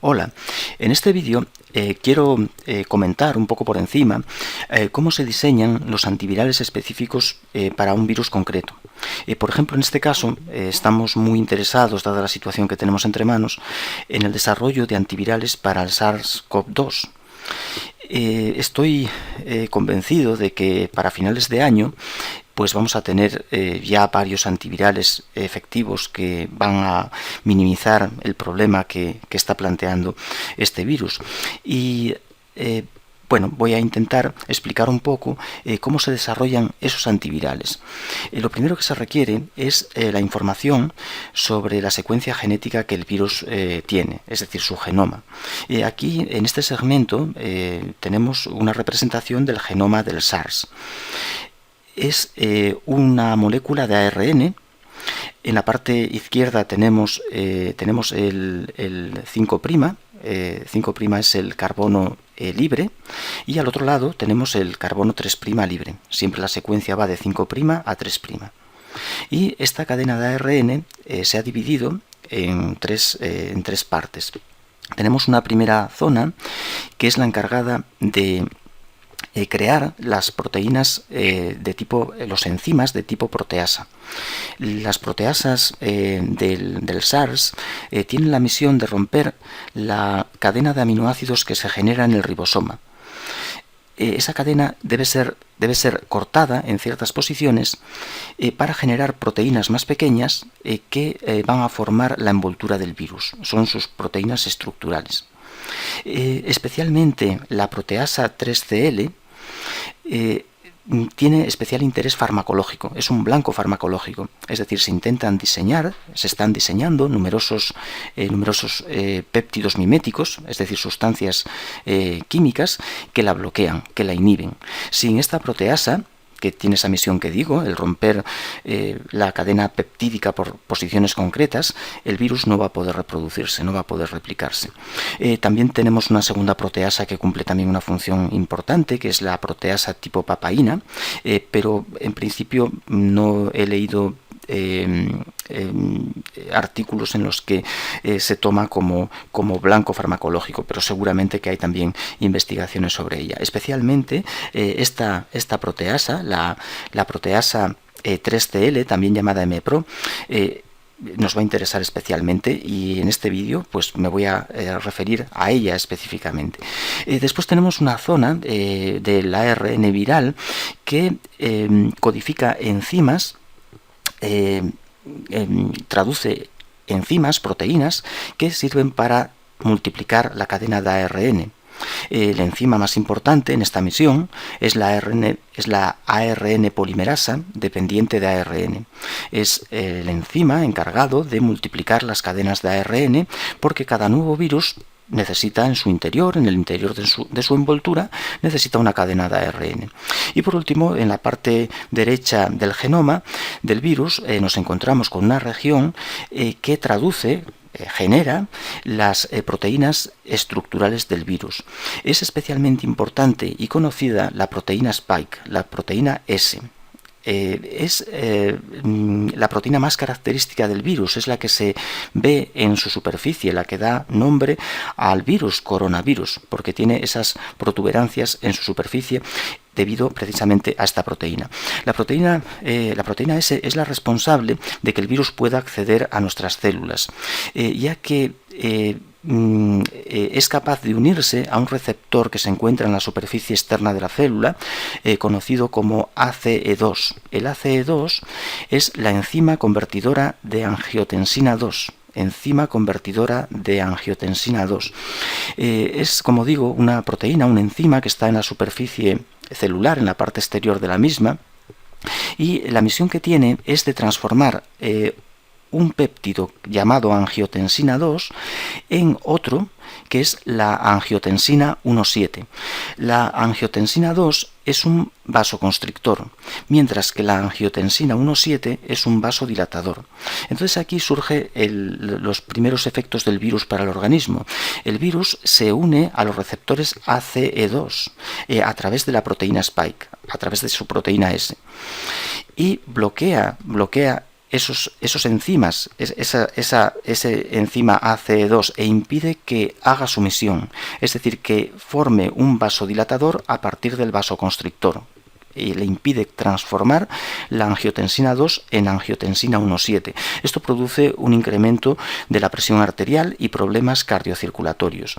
Hola, en este vídeo quiero comentar un poco por encima cómo se diseñan los antivirales específicos para un virus concreto. Por ejemplo, en este caso estamos muy interesados, dada la situación que tenemos entre manos, en el desarrollo de antivirales para el SARS-CoV-2. Estoy convencido de que para finales de año pues vamos a tener ya varios antivirales efectivos que van a minimizar el problema que está planteando este virus. Y bueno, voy a intentar explicar un poco cómo se desarrollan esos antivirales. Lo primero que se requiere es la información sobre la secuencia genética que el virus tiene, es decir, su genoma. Aquí, en este segmento, tenemos una representación del genoma del SARS. Es una molécula de ARN. En la parte izquierda tenemos el 5', 5' es el carbono libre, y al otro lado tenemos el carbono 3' libre. Siempre la secuencia va de 5' a 3'. Y esta cadena de ARN se ha dividido en tres partes. Tenemos una primera zona que es la encargada de crear las proteínas los enzimas de tipo proteasa. Las proteasas del SARS tienen la misión de romper la cadena de aminoácidos que se genera en el ribosoma. Esa cadena debe ser cortada en ciertas posiciones para generar proteínas más pequeñas que van a formar la envoltura del virus. Son sus proteínas estructurales. Especialmente la proteasa 3CL tiene especial interés farmacológico, es un blanco farmacológico, es decir, se están diseñando numerosos péptidos miméticos, es decir, sustancias químicas que la bloquean, que la inhiben. Sin esta proteasa, que tiene esa misión que digo, el romper la cadena peptídica por posiciones concretas, el virus no va a poder reproducirse, no va a poder replicarse. También tenemos una segunda proteasa que cumple también una función importante, que es la proteasa tipo papaína, pero en principio no he leído artículos en los que se toma como blanco farmacológico, pero seguramente que hay también investigaciones sobre ella. Especialmente esta proteasa, la proteasa 3CL, también llamada MPRO, nos va a interesar especialmente, y en este vídeo pues me voy a referir a ella específicamente. Después tenemos una zona del ARN viral que codifica enzimas, traduce enzimas, proteínas, que sirven para multiplicar la cadena de ARN. La enzima más importante en esta misión es la ARN polimerasa dependiente de ARN. Es el enzima encargado de multiplicar las cadenas de ARN, porque cada nuevo virus necesita en su interior, en el interior de su envoltura, necesita una cadena de ARN. Y por último, en la parte derecha del genoma del virus nos encontramos con una región que genera las proteínas estructurales del virus. Es especialmente importante y conocida la proteína Spike, la proteína S. Es la proteína más característica del virus, es la que se ve en su superficie, la que da nombre al virus coronavirus, porque tiene esas protuberancias en su superficie debido precisamente a esta proteína. La proteína S es la responsable de que el virus pueda acceder a nuestras células, ya que es capaz de unirse a un receptor que se encuentra en la superficie externa de la célula, conocido como ACE2. El ACE2 es la enzima convertidora de angiotensina 2. Es, como digo, una proteína, una enzima que está en la superficie celular, en la parte exterior de la misma, y la misión que tiene es de transformar un péptido llamado angiotensina 2 en otro que es la angiotensina 1,7. La angiotensina 2 es un vasoconstrictor, mientras que la angiotensina 1,7 es un vasodilatador. Entonces aquí surgen los primeros efectos del virus para el organismo. El virus se une a los receptores ACE2 a través de la proteína Spike, a través de su proteína S, y bloquea esos enzimas, ese enzima ACE2 e impide que haga su misión, es decir, que forme un vasodilatador a partir del vasoconstrictor. Y le impide transformar la angiotensina 2 en angiotensina 1,7. Esto produce un incremento de la presión arterial y problemas cardiocirculatorios.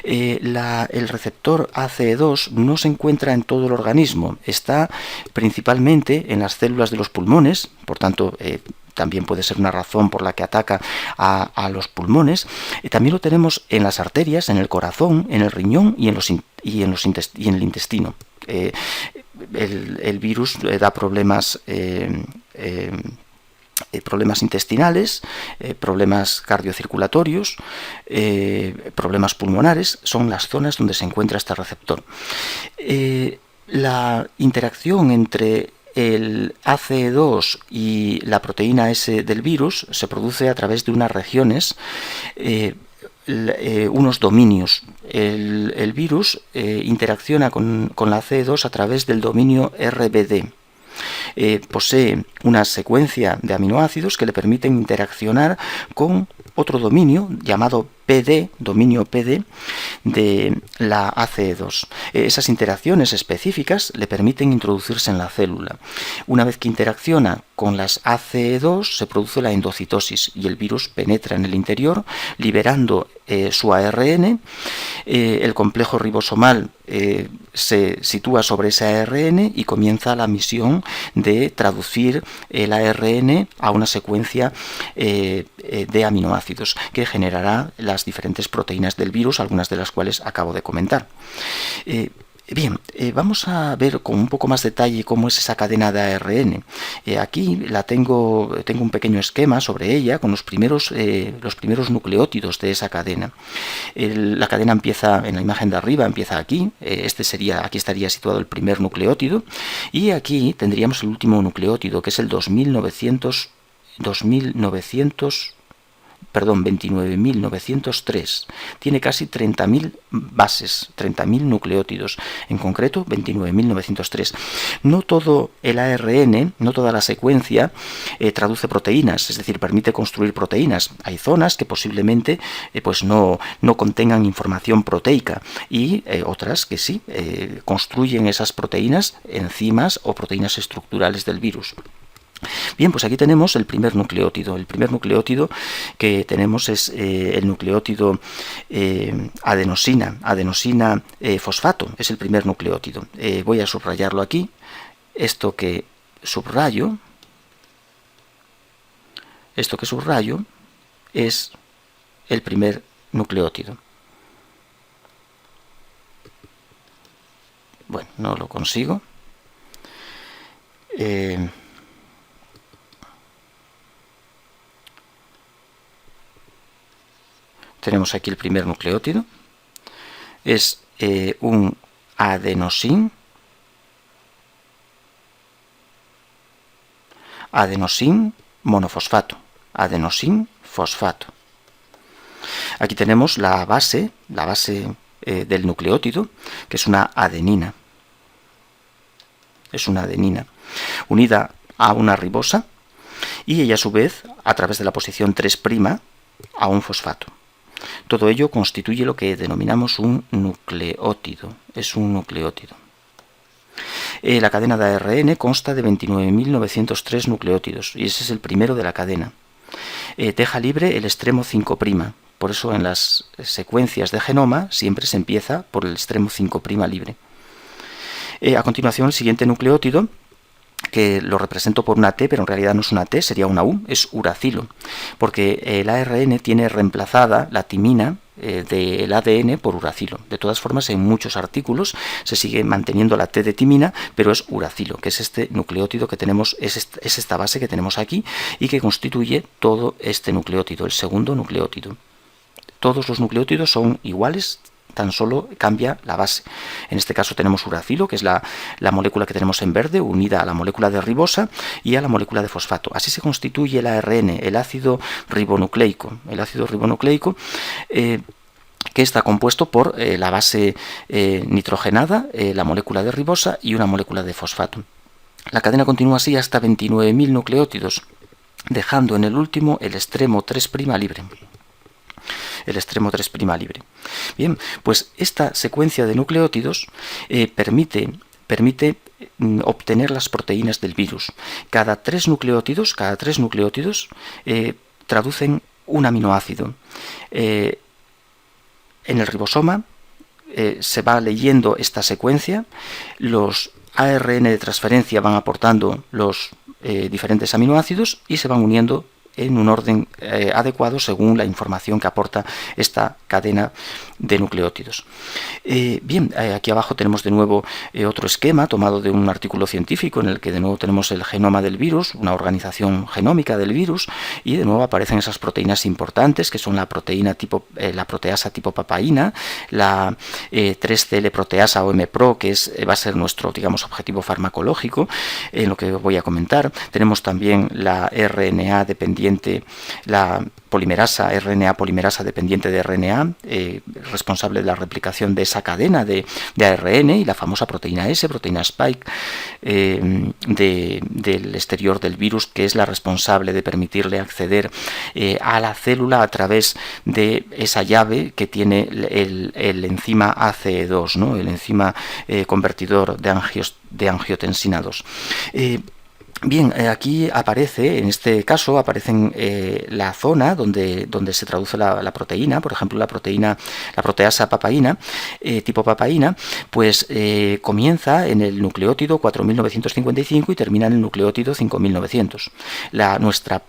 El receptor ACE2 no se encuentra en todo el organismo, está principalmente en las células de los pulmones, por tanto, también puede ser una razón por la que ataca a los pulmones. También lo tenemos en las arterias, en el corazón, en el riñón y en el intestino. El virus da problemas intestinales, problemas cardiocirculatorios, problemas pulmonares. Son las zonas donde se encuentra este receptor. La interacción entre el ACE2 y la proteína S del virus se produce a través de unas regiones, unos dominios. El virus interacciona con la ACE2 a través del dominio RBD. Posee una secuencia de aminoácidos que le permiten interaccionar con otro dominio llamado PD, dominio PD, de la ACE2. Esas interacciones específicas le permiten introducirse en la célula. Una vez que interacciona con las ACE2 se produce la endocitosis y el virus penetra en el interior liberando su ARN. El complejo ribosomal se sitúa sobre ese ARN y comienza la misión de traducir el ARN a una secuencia de aminoácidos que generará las diferentes proteínas del virus, algunas de las cuales acabo de comentar. Bien, vamos a ver con un poco más detalle cómo es esa cadena de ARN. Aquí tengo un pequeño esquema sobre ella con los primeros nucleótidos de esa cadena. La cadena empieza en la imagen de arriba, empieza aquí. Aquí estaría situado el primer nucleótido y aquí tendríamos el último nucleótido, que es el 29.903. Tiene casi 30.000 bases, 30.000 nucleótidos, en concreto 29.903. No todo el ARN, no toda la secuencia traduce proteínas, es decir, permite construir proteínas. Hay zonas que posiblemente pues no contengan información proteica y otras que sí construyen esas proteínas, enzimas o proteínas estructurales del virus. Bien, pues aquí tenemos el primer nucleótido. El primer nucleótido que tenemos es el nucleótido adenosina fosfato, es el primer nucleótido. Voy a subrayarlo aquí. Esto que subrayo es el primer nucleótido. Bueno, no lo consigo. Tenemos aquí el primer nucleótido, es un adenosín monofosfato, adenosín fosfato. Aquí tenemos la base del nucleótido, que es una adenina. Es una adenina unida a una ribosa y ella a su vez, a través de la posición 3', a un fosfato. Todo ello constituye lo que denominamos un nucleótido. Es un nucleótido. La cadena de ARN consta de 29.903 nucleótidos y ese es el primero de la cadena. Deja libre el extremo 5'. Por eso en las secuencias de genoma siempre se empieza por el extremo 5' libre. A continuación, el siguiente nucleótido, que lo represento por una T, pero en realidad no es una T, sería una U, es uracilo, porque el ARN tiene reemplazada la timina del ADN por uracilo. De todas formas, en muchos artículos se sigue manteniendo la T de timina, pero es uracilo, que es este nucleótido que tenemos, es esta base que tenemos aquí y que constituye todo este nucleótido, el segundo nucleótido. Todos los nucleótidos son iguales, tan solo cambia la base. En este caso tenemos uracilo, que es la molécula que tenemos en verde, unida a la molécula de ribosa y a la molécula de fosfato. Así se constituye el ARN, el ácido ribonucleico. El ácido ribonucleico que está compuesto por la base nitrogenada, la molécula de ribosa y una molécula de fosfato. La cadena continúa así hasta 29.000 nucleótidos. dejando en el último el extremo 3' libre. El extremo 3' libre. Bien, pues esta secuencia de nucleótidos permite obtener las proteínas del virus. Cada tres nucleótidos traducen un aminoácido. En el ribosoma se va leyendo esta secuencia, los ARN de transferencia van aportando los diferentes aminoácidos y se van uniendo en un orden adecuado según la información que aporta esta cadena de nucleótidos. Bien, aquí abajo tenemos de nuevo otro esquema tomado de un artículo científico en el que de nuevo tenemos el genoma del virus, una organización genómica del virus, y de nuevo aparecen esas proteínas importantes que son la proteasa tipo papaína, la 3CL proteasa o MPRO, que va a ser nuestro, digamos, objetivo farmacológico, en lo que voy a comentar. Tenemos también la RNA dependiente, la RNA polimerasa dependiente de RNA, responsable de la replicación de esa cadena de ARN, y la famosa proteína S, proteína Spike, del exterior del virus, que es la responsable de permitirle acceder a la célula a través de esa llave que tiene el enzima ACE2, ¿no? El enzima convertidor de angiotensina 2. Bien, aquí aparece, en este caso, aparecen la zona donde se traduce la proteína, por ejemplo, la proteasa papaína, tipo papaína, pues comienza en el nucleótido 4955 y termina en el nucleótido 5900. Nuestra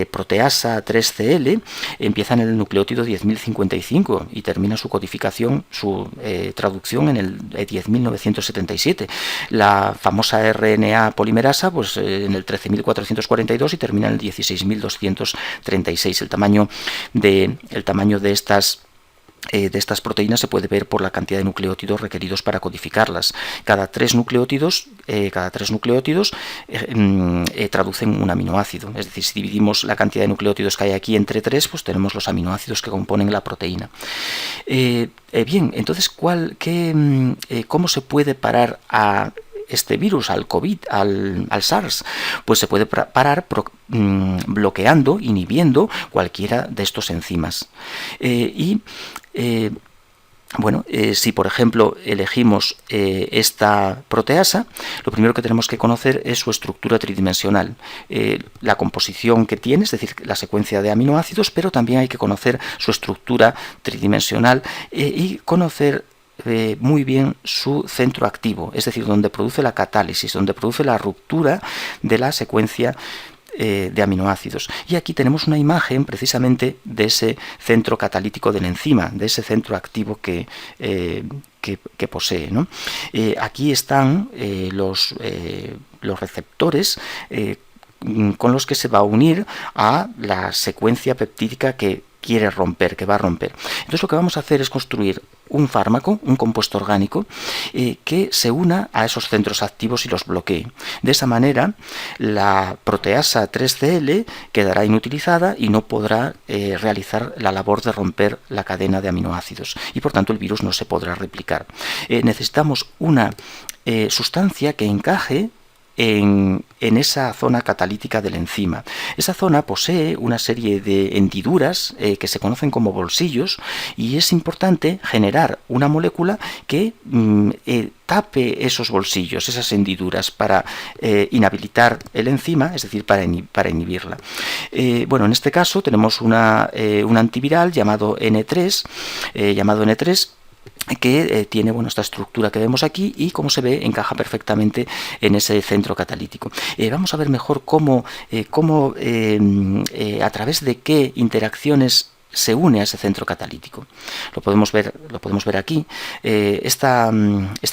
proteasa 3CL empieza en el nucleótido 10055 y termina su codificación, su traducción en el 10977. La famosa RNA polimerasa, pues en el 13.442 y termina en el 16.236. El tamaño de estas proteínas se puede ver por la cantidad de nucleótidos requeridos para codificarlas. Cada tres nucleótidos traducen un aminoácido. Es decir, si dividimos la cantidad de nucleótidos que hay aquí entre 3, pues tenemos los aminoácidos que componen la proteína. Bien, entonces, ¿cómo se puede parar a este virus, al COVID, al SARS? Pues se puede parar bloqueando, inhibiendo cualquiera de estos enzimas. Si por ejemplo elegimos esta proteasa, lo primero que tenemos que conocer es su estructura tridimensional, la composición que tiene, es decir, la secuencia de aminoácidos, pero también hay que conocer su estructura tridimensional y conocer muy bien su centro activo, es decir, donde produce la catálisis, donde produce la ruptura de la secuencia de aminoácidos. Y aquí tenemos una imagen precisamente de ese centro catalítico del enzima, de ese centro activo que posee, ¿no? Aquí están los receptores con los que se va a unir a la secuencia peptídica que quiere romper, que va a romper. Entonces lo que vamos a hacer es construir un fármaco, un compuesto orgánico, que se una a esos centros activos y los bloquee. De esa manera, la proteasa 3CL quedará inutilizada y no podrá realizar la labor de romper la cadena de aminoácidos, y por tanto el virus no se podrá replicar. Necesitamos una sustancia que encaje en esa zona catalítica del enzima. Esa zona posee una serie de hendiduras que se conocen como bolsillos, y es importante generar una molécula que tape esos bolsillos, esas hendiduras, para inhabilitar el enzima, es decir, para inhibirla. En este caso tenemos un antiviral llamado N3, que tiene esta estructura que vemos aquí, y como se ve encaja perfectamente en ese centro catalítico. Vamos a ver mejor cómo a través de qué interacciones se une a ese centro catalítico. Lo podemos ver aquí. Esta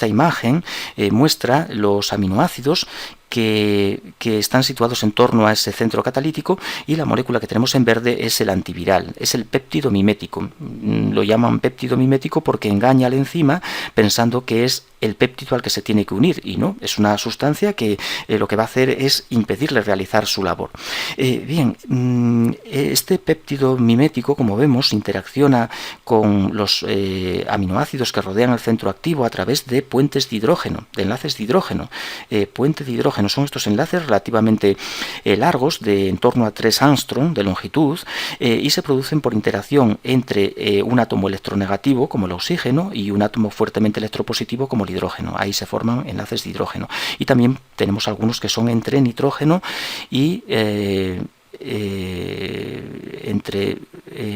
imagen muestra los aminoácidos que están situados en torno a ese centro catalítico, y la molécula que tenemos en verde es el antiviral, es el péptido mimético. Lo llaman péptido mimético porque engaña al enzima pensando que es el péptido al que se tiene que unir, y no, es una sustancia que lo que va a hacer es impedirle realizar su labor. Este péptido mimético, como vemos, interacciona con los aminoácidos que rodean el centro activo a través de puentes de hidrógeno, de enlaces de hidrógeno. Puente de hidrógeno hidrógeno. Son estos enlaces relativamente largos, de en torno a 3 Armstrong de longitud, y se producen por interacción entre un átomo electronegativo, como el oxígeno, y un átomo fuertemente electropositivo, como el hidrógeno. Ahí se forman enlaces de hidrógeno. Y también tenemos algunos que son entre nitrógeno y entre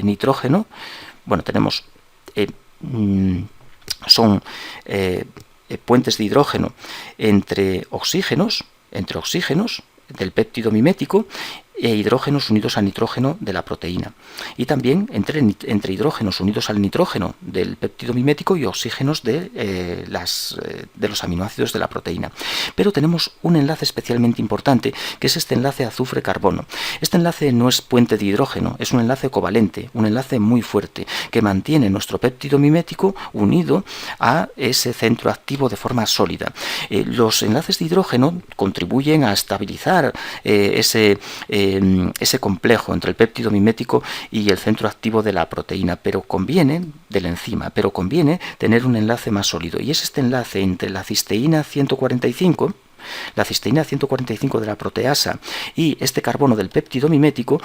nitrógeno. Bueno, tenemos son puentes de hidrógeno entre oxígenos del péptido mimético e hidrógenos unidos al nitrógeno de la proteína, y también entre hidrógenos unidos al nitrógeno del péptido mimético y oxígenos de los aminoácidos de la proteína. Pero tenemos un enlace especialmente importante, que es este enlace azufre-carbono. Este enlace no es puente de hidrógeno, es un enlace covalente, un enlace muy fuerte, que mantiene nuestro péptido mimético unido a ese centro activo de forma sólida. Los enlaces de hidrógeno contribuyen a estabilizar ese complejo entre el péptido mimético y el centro activo de la proteína, del enzima, pero conviene tener un enlace más sólido, y es este enlace entre la cisteína 145 de la proteasa y este carbono del péptido mimético,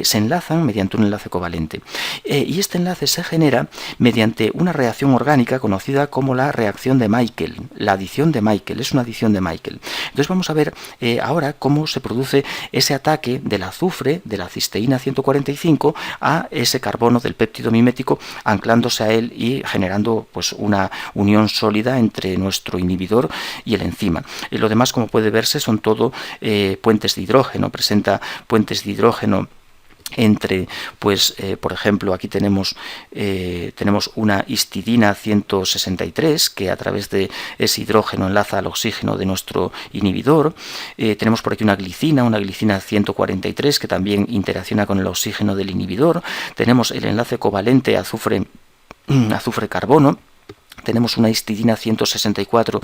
se enlazan mediante un enlace covalente. Y este enlace se genera mediante una reacción orgánica conocida como la reacción de Michael, la adición de Michael, es una adición de Michael. Entonces vamos a ver ahora cómo se produce ese ataque del azufre, de la cisteína 145, a ese carbono del péptido mimético, anclándose a él y generando pues una unión sólida entre nuestro inhibidor y el enzima. Lo demás, como puede verse, son todo puentes de hidrógeno, presenta puentes de hidrógeno entre, por ejemplo, aquí tenemos una histidina 163 que a través de ese hidrógeno enlaza al oxígeno de nuestro inhibidor. Tenemos por aquí una glicina 143 que también interacciona con el oxígeno del inhibidor. Tenemos el enlace covalente azufre-carbono. Tenemos una histidina 164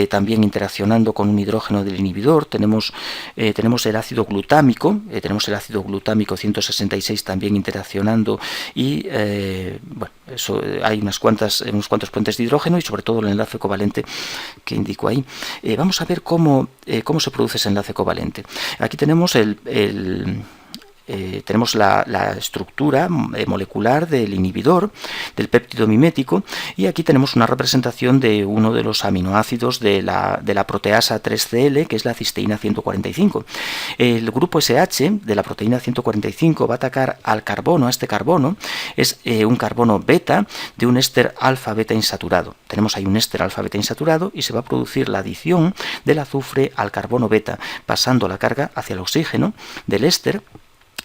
también interaccionando con un hidrógeno del inhibidor. Tenemos el ácido glutámico, 166 también interaccionando, y hay unos cuantos puentes de hidrógeno y sobre todo el enlace covalente que indico ahí. Vamos a ver cómo se produce ese enlace covalente. Aquí tenemos tenemos la estructura molecular del inhibidor, del péptido mimético, y aquí tenemos una representación de uno de los aminoácidos de la proteasa 3CL, que es la cisteína 145. El grupo SH de la proteína 145 va a atacar al carbono, a este carbono. Es un carbono beta de un éster alfa-beta insaturado. Tenemos ahí un éster alfa-beta insaturado y se va a producir la adición del azufre al carbono beta, pasando la carga hacia el oxígeno del éster.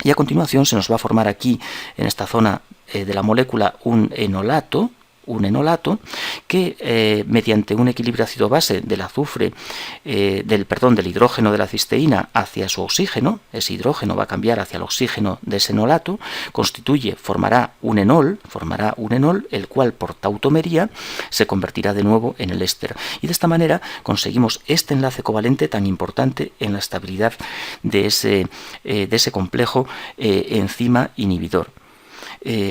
Y a continuación se nos va a formar aquí, en esta zona de la molécula, un enolato que mediante un equilibrio ácido-base del azufre, del hidrógeno de la cisteína hacia su oxígeno, ese hidrógeno va a cambiar hacia el oxígeno de ese enolato, formará un enol, el cual por tautomería se convertirá de nuevo en el éster. Y de esta manera conseguimos este enlace covalente tan importante en la estabilidad de ese complejo enzima inhibidor.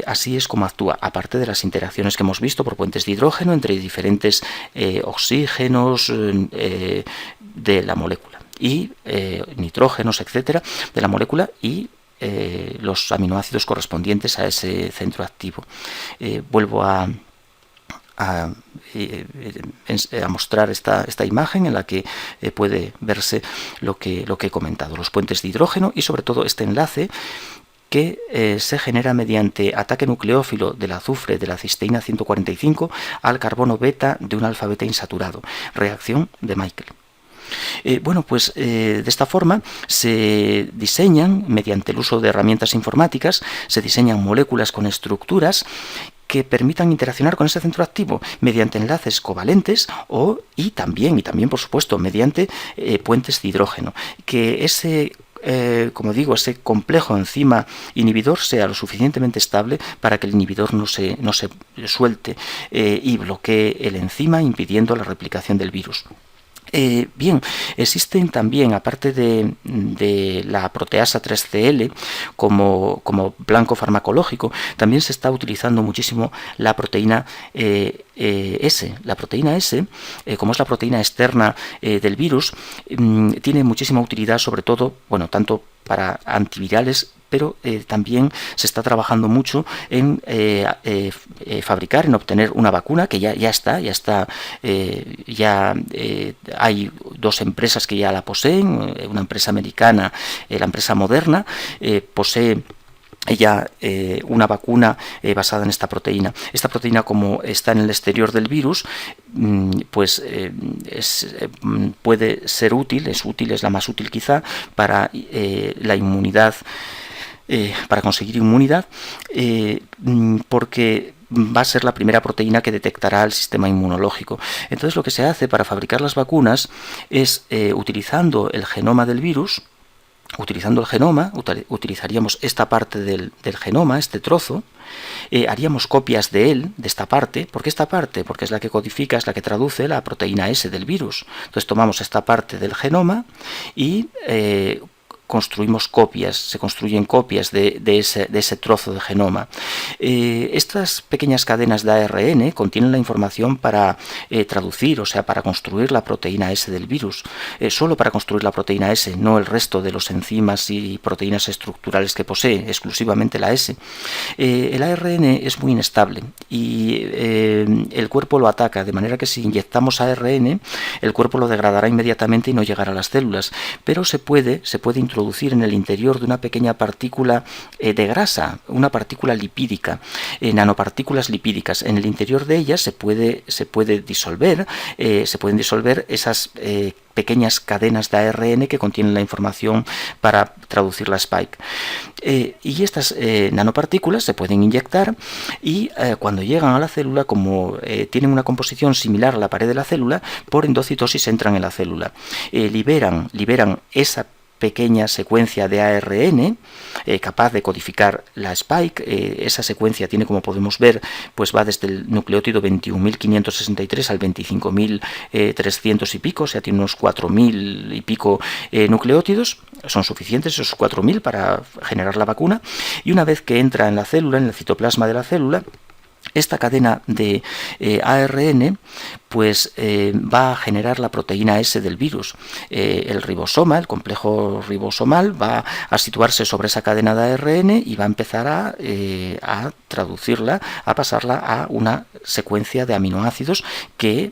Así es como actúa, aparte de las interacciones que hemos visto por puentes de hidrógeno entre diferentes oxígenos de la molécula y nitrógenos, etcétera, de la molécula, y los aminoácidos correspondientes a ese centro activo. Vuelvo a mostrar esta imagen en la que puede verse lo que he comentado, los puentes de hidrógeno y sobre todo este enlace que se genera mediante ataque nucleófilo del azufre de la cisteína 145 al carbono beta de un alfa-beta insaturado, reacción de Michael. De esta forma se diseñan, mediante el uso de herramientas informáticas, se diseñan moléculas con estructuras que permitan interaccionar con ese centro activo mediante enlaces covalentes y también por supuesto mediante puentes de hidrógeno, que ese complejo enzima inhibidor sea lo suficientemente estable para que el inhibidor no se suelte y bloquee el enzima, impidiendo la replicación del virus. Bien, existen también, aparte de la proteasa 3CL como blanco farmacológico, también se está utilizando muchísimo la proteína S. La proteína S, como es la proteína externa del virus, tiene muchísima utilidad, sobre todo, bueno, tanto para antivirales, pero también se está trabajando mucho en fabricar, en obtener una vacuna que ya está, hay dos empresas que ya la poseen, una empresa americana, la empresa Moderna, posee ya una vacuna basada en esta proteína. Esta proteína, como está en el exterior del virus, pues puede ser útil, es la más útil quizá para la inmunidad, para conseguir inmunidad, porque va a ser la primera proteína que detectará el sistema inmunológico. Entonces, lo que se hace para fabricar las vacunas es, utilizando el genoma del virus, utilizaríamos esta parte del genoma, este trozo, haríamos copias de él, de esta parte. ¿Por qué esta parte? Porque es la que codifica, es la que traduce la proteína S del virus. Entonces tomamos esta parte del genoma y se construyen copias de ese trozo de genoma. Estas pequeñas cadenas de ARN contienen la información para traducir, o sea, para construir la proteína S del virus. Solo para construir la proteína S, no el resto de los enzimas y proteínas estructurales que posee, exclusivamente la S. El ARN es muy inestable y el cuerpo lo ataca, de manera que si inyectamos ARN, el cuerpo lo degradará inmediatamente y no llegará a las células, pero se puede introducir en el interior de una pequeña partícula de grasa, una partícula lipídica, nanopartículas lipídicas. En el interior de ellas se pueden disolver esas pequeñas cadenas de ARN que contienen la información para traducir la spike. Y estas nanopartículas se pueden inyectar y cuando llegan a la célula, como tienen una composición similar a la pared de la célula, por endocitosis entran en la célula. Liberan esa pequeña secuencia de ARN capaz de codificar la spike. Esa secuencia tiene, como podemos ver, pues va desde el nucleótido 21.563 al 25.300 y pico, o sea, tiene unos 4.000 y pico nucleótidos. Son suficientes esos 4.000 para generar la vacuna, y una vez que entra en la célula, en el citoplasma de la célula, esta cadena de ARN pues va a generar la proteína S del virus. El ribosoma, el complejo ribosomal, va a situarse sobre esa cadena de ARN y va a empezar a traducirla, a pasarla a una secuencia de aminoácidos que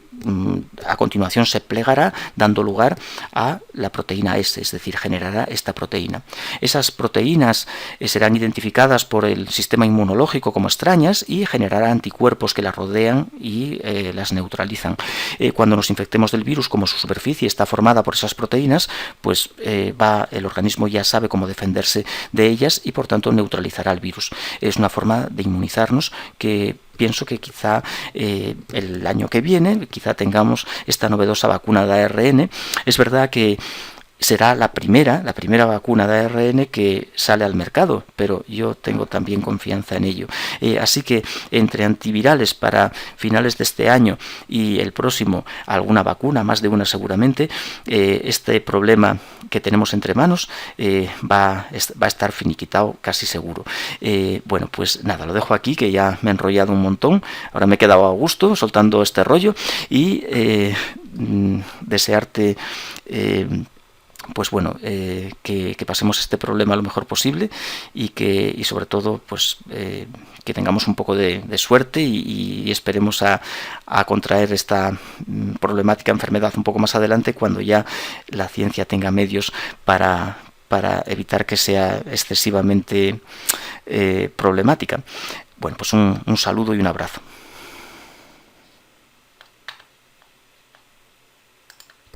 a continuación se plegará, dando lugar a la proteína S, es decir, generará esta proteína. Esas proteínas serán identificadas por el sistema inmunológico como extrañas y generará anticuerpos que las rodean y las neutralizan. Cuando nos infectemos del virus, como su superficie está formada por esas proteínas, pues el organismo ya sabe cómo defenderse de ellas y por tanto neutralizará el virus. Es una forma de inmunizarnos que pienso que quizá el año que viene quizá tengamos esta novedosa vacuna de ARN. Es verdad que será la primera vacuna de ARN que sale al mercado, pero yo tengo también confianza en ello. Así que entre antivirales para finales de este año y el próximo, alguna vacuna, más de una seguramente, este problema que tenemos entre manos va a estar finiquitado casi seguro. Bueno, pues nada, lo dejo aquí, que ya me he enrollado un montón. Ahora me he quedado a gusto soltando este rollo y desearte pues bueno, que pasemos este problema lo mejor posible y sobre todo pues que tengamos un poco de suerte y esperemos a contraer esta problemática enfermedad un poco más adelante, cuando ya la ciencia tenga medios para evitar que sea excesivamente problemática. Bueno, pues un saludo y un abrazo.